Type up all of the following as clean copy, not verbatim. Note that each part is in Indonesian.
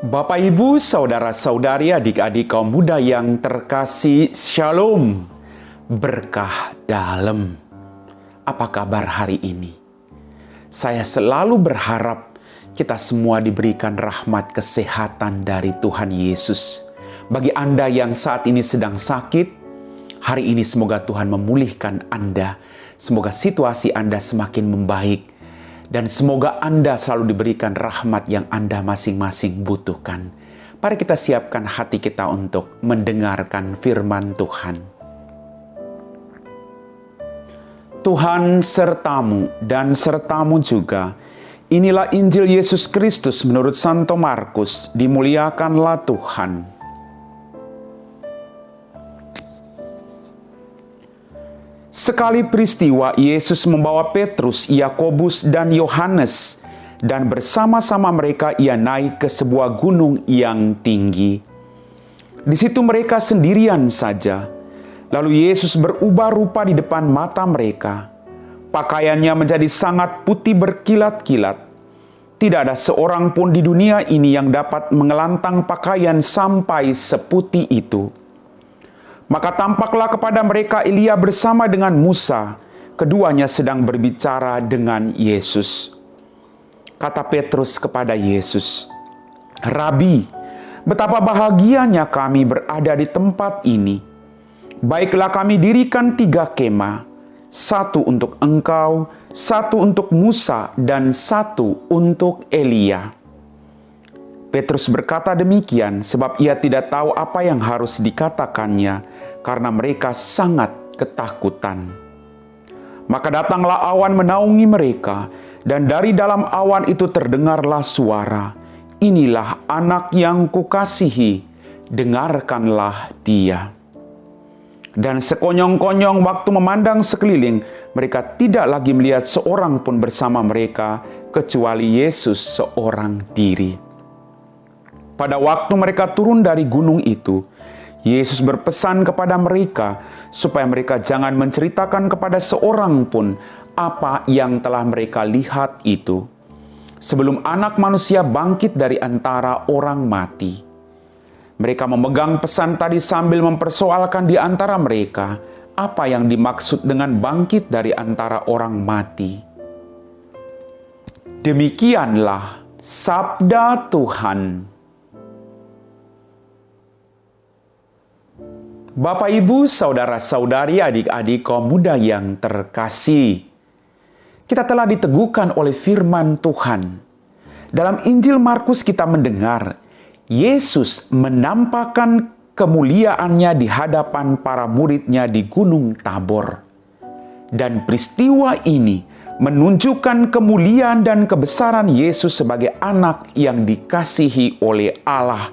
Bapak, Ibu, saudara-saudari, adik-adik kaum muda yang terkasih, Shalom, berkah dalam. Apa kabar hari ini? Saya selalu berharap kita semua diberikan rahmat kesehatan dari Tuhan Yesus. Bagi Anda yang saat ini sedang sakit, hari ini semoga Tuhan memulihkan Anda. Semoga situasi Anda semakin membaik. Dan semoga Anda selalu diberikan rahmat yang Anda masing-masing butuhkan. Mari kita siapkan hati kita untuk mendengarkan firman Tuhan. Tuhan sertamu dan sertamu juga. Inilah Injil Yesus Kristus menurut Santo Markus. Dimuliakanlah Tuhan. Sekali peristiwa, Yesus membawa Petrus, Yakobus, dan Yohanes, dan bersama-sama mereka ia naik ke sebuah gunung yang tinggi. Di situ mereka sendirian saja. Lalu Yesus berubah rupa di depan mata mereka. Pakaiannya menjadi sangat putih berkilat-kilat. Tidak ada seorang pun di dunia ini yang dapat mengelantang pakaian sampai seputih itu. Maka tampaklah kepada mereka Elia bersama dengan Musa. Keduanya sedang berbicara dengan Yesus. Kata Petrus kepada Yesus, "Rabi, betapa bahagianya kami berada di tempat ini. Baiklah kami dirikan 3 kemah, 1 untuk engkau, 1 untuk Musa, dan 1 untuk Elia." Petrus berkata demikian sebab ia tidak tahu apa yang harus dikatakannya, karena mereka sangat ketakutan. Maka datanglah awan menaungi mereka, dan dari dalam awan itu terdengarlah suara, "Inilah anak yang kukasihi, dengarkanlah dia." Dan sekonyong-konyong waktu memandang sekeliling, mereka tidak lagi melihat seorang pun bersama mereka, kecuali Yesus seorang diri. Pada waktu mereka turun dari gunung itu, Yesus berpesan kepada mereka supaya mereka jangan menceritakan kepada seorang pun apa yang telah mereka lihat itu, sebelum Anak Manusia bangkit dari antara orang mati. Mereka memegang pesan tadi sambil mempersoalkan di antara mereka apa yang dimaksud dengan bangkit dari antara orang mati. Demikianlah sabda Tuhan. Bapak, Ibu, saudara-saudari, adik-adik kaum muda yang terkasih, kita telah diteguhkan oleh firman Tuhan. Dalam Injil Markus kita mendengar Yesus menampakkan kemuliaannya di hadapan para muridnya di Gunung Tabor. Dan peristiwa ini menunjukkan kemuliaan dan kebesaran Yesus sebagai anak yang dikasihi oleh Allah,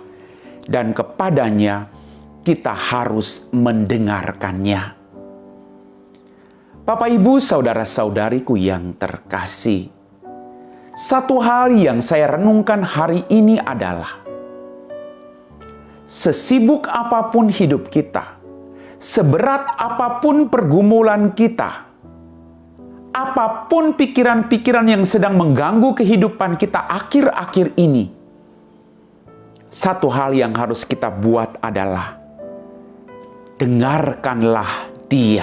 dan kepadanya kita harus mendengarkannya. Bapak, Ibu, saudara-saudariku yang terkasih, satu hal yang saya renungkan hari ini adalah sesibuk apapun hidup kita, seberat apapun pergumulan kita, apapun pikiran-pikiran yang sedang mengganggu kehidupan kita akhir-akhir ini, satu hal yang harus kita buat adalah dengarkanlah dia.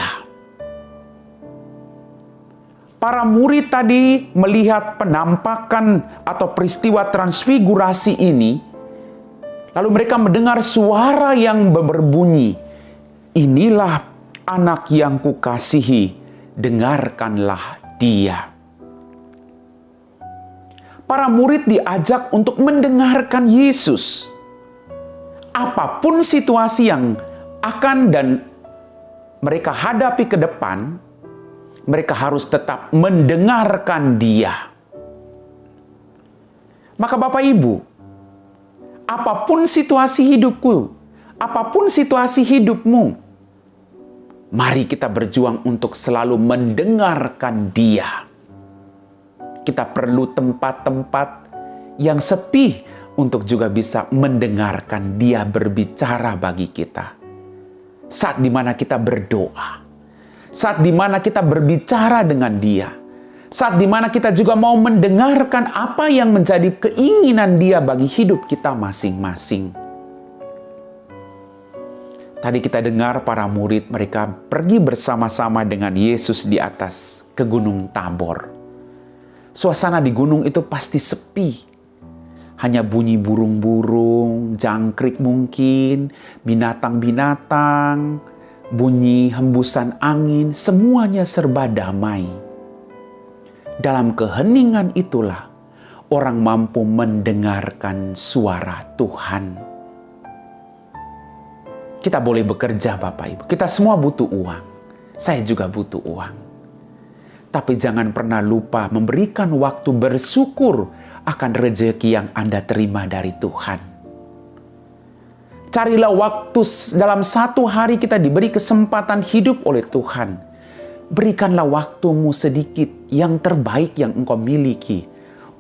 Para murid tadi melihat penampakan atau peristiwa transfigurasi ini, lalu mereka mendengar suara yang berbunyi, "Inilah anak yang kukasihi, dengarkanlah dia." Para murid diajak untuk mendengarkan Yesus. Apapun situasi yang akan dan mereka hadapi ke depan, mereka harus tetap mendengarkan dia. Maka Bapak, Ibu, apapun situasi hidupku, apapun situasi hidupmu, mari kita berjuang untuk selalu mendengarkan dia. Kita perlu tempat-tempat yang sepi untuk juga bisa mendengarkan dia berbicara bagi kita. Saat dimana kita berdoa, saat dimana kita berbicara dengan dia, Saat dimana kita juga mau mendengarkan apa yang menjadi keinginan Dia bagi hidup kita masing-masing. Tadi kita dengar para murid mereka pergi bersama-sama dengan Yesus di atas ke Gunung Tabor. Suasana di gunung itu pasti sepi. Hanya bunyi burung-burung, jangkrik mungkin, binatang-binatang, bunyi hembusan angin, semuanya serba damai. Dalam keheningan itulah orang mampu mendengarkan suara Tuhan. Kita boleh bekerja Bapak Ibu. Kita semua butuh uang. Saya juga butuh uang. Tapi jangan pernah lupa memberikan waktu bersyukur akan rezeki yang Anda terima dari Tuhan. Carilah waktu dalam satu hari kita diberi kesempatan hidup oleh Tuhan. Berikanlah waktumu sedikit yang terbaik yang engkau miliki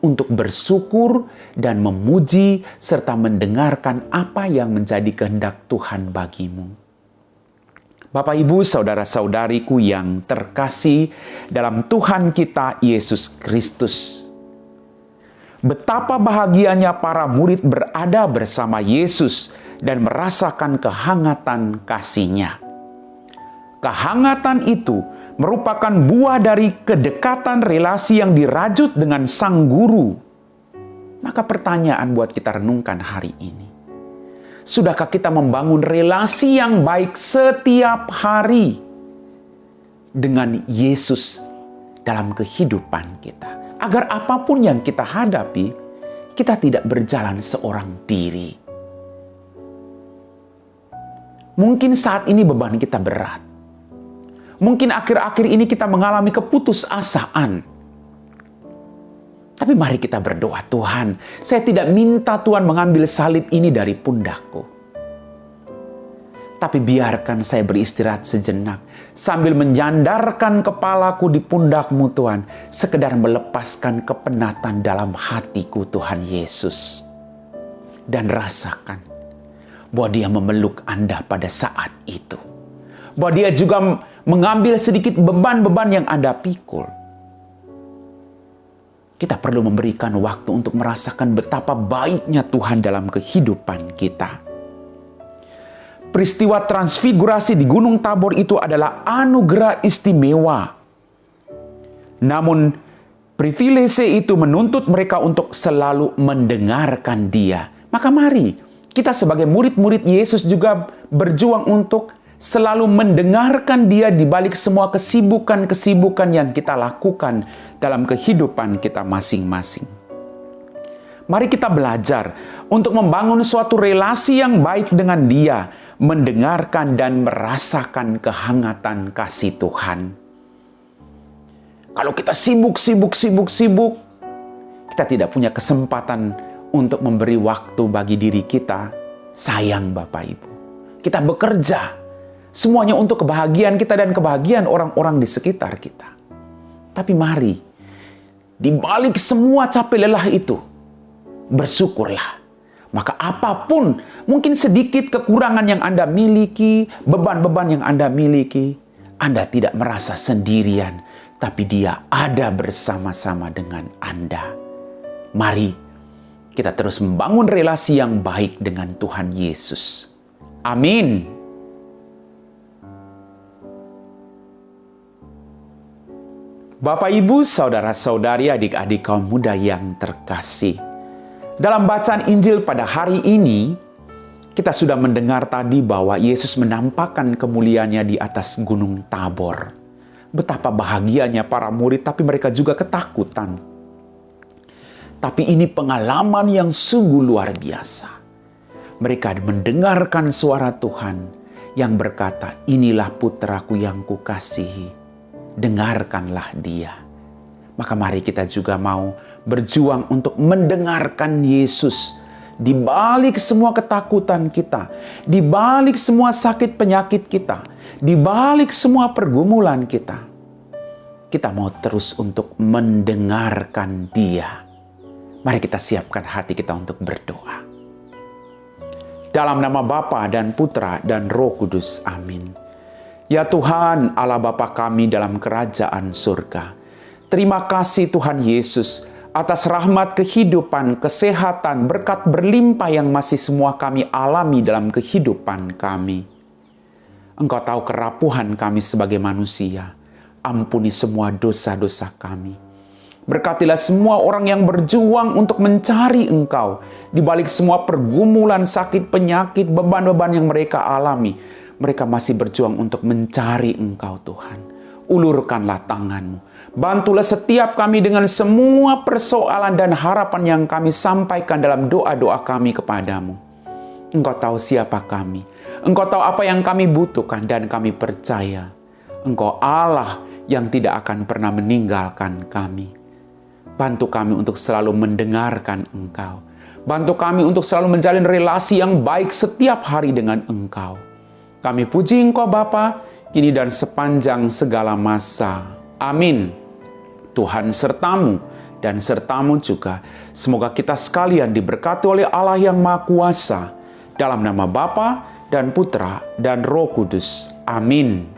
untuk bersyukur dan memuji serta mendengarkan apa yang menjadi kehendak Tuhan bagimu. Bapak, Ibu, saudara-saudariku yang terkasih dalam Tuhan kita Yesus Kristus. Betapa bahagianya para murid berada bersama Yesus dan merasakan kehangatan kasih-Nya. Kehangatan itu merupakan buah dari kedekatan relasi yang dirajut dengan Sang Guru. Maka pertanyaan buat kita renungkan hari ini. Sudahkah kita membangun relasi yang baik setiap hari dengan Yesus dalam kehidupan kita? Agar apapun yang kita hadapi, kita tidak berjalan seorang diri. Mungkin saat ini beban kita berat. Mungkin akhir-akhir ini kita mengalami keputusasaan. Tapi mari kita berdoa, Tuhan, saya tidak minta Tuhan mengambil salib ini dari pundakku. Tapi biarkan saya beristirahat sejenak sambil menyandarkan kepalaku di pundakmu Tuhan. Sekedar melepaskan kepenatan dalam hatiku Tuhan Yesus. Dan rasakan bahwa Dia memeluk Anda pada saat itu. Bahwa Dia juga mengambil sedikit beban-beban yang Anda pikul. Kita perlu memberikan waktu untuk merasakan betapa baiknya Tuhan dalam kehidupan kita. Peristiwa transfigurasi di Gunung Tabor itu adalah anugerah istimewa. Namun, privilege itu menuntut mereka untuk selalu mendengarkan Dia. Maka mari, kita sebagai murid-murid Yesus juga berjuang untuk selalu mendengarkan Dia di balik semua kesibukan-kesibukan yang kita lakukan dalam kehidupan kita masing-masing. Mari kita belajar untuk membangun suatu relasi yang baik dengan Dia, mendengarkan dan merasakan kehangatan kasih Tuhan. Kalau kita sibuk, kita tidak punya kesempatan untuk memberi waktu bagi diri kita. Sayang Bapak Ibu. Kita bekerja. Semuanya untuk kebahagiaan kita dan kebahagiaan orang-orang di sekitar kita. Tapi mari, di balik semua capek lelah itu, bersyukurlah. Maka apapun, mungkin sedikit kekurangan yang Anda miliki, beban-beban yang Anda miliki, Anda tidak merasa sendirian, tapi Dia ada bersama-sama dengan Anda. Mari, kita terus membangun relasi yang baik dengan Tuhan Yesus. Amin. Bapak, Ibu, saudara-saudari, adik-adik kaum muda yang terkasih. Dalam bacaan Injil pada hari ini, kita sudah mendengar tadi bahwa Yesus menampakkan kemuliaannya di atas Gunung Tabor. Betapa bahagianya para murid, tapi mereka juga ketakutan. Tapi ini pengalaman yang sungguh luar biasa. Mereka mendengarkan suara Tuhan yang berkata, "Inilah putraku yang kukasihi. Dengarkanlah Dia." Maka mari kita juga mau berjuang untuk mendengarkan Yesus. Di balik semua ketakutan kita, di balik semua sakit penyakit kita, di balik semua pergumulan kita, kita mau terus untuk mendengarkan Dia. Mari kita siapkan hati kita untuk berdoa. Dalam nama Bapa dan Putra dan Roh Kudus. Amin. Ya Tuhan, Allah Bapa kami dalam kerajaan surga, Terima kasih Tuhan Yesus atas rahmat kehidupan, kesehatan, berkat berlimpah yang masih semua kami alami dalam kehidupan kami. Engkau tahu kerapuhan kami sebagai manusia. Ampuni semua dosa-dosa kami. Berkatilah semua orang yang berjuang untuk mencari Engkau. Di balik semua pergumulan, sakit, penyakit, beban-beban yang mereka alami. Mereka masih berjuang untuk mencari Engkau Tuhan. Ulurkanlah tangan-Mu. Bantulah setiap kami dengan semua persoalan dan harapan yang kami sampaikan dalam doa-doa kami kepadamu. Engkau tahu siapa kami. Engkau tahu apa yang kami butuhkan dan kami percaya. Engkau Allah yang tidak akan pernah meninggalkan kami. Bantu kami untuk selalu mendengarkan Engkau. Bantu kami untuk selalu menjalin relasi yang baik setiap hari dengan Engkau. Kami puji Engkau Bapa, kini dan sepanjang segala masa. Amin. Tuhan sertamu dan sertamu juga. Semoga kita sekalian diberkati oleh Allah yang Maha Kuasa. Dalam nama Bapa dan Putra dan Roh Kudus. Amin.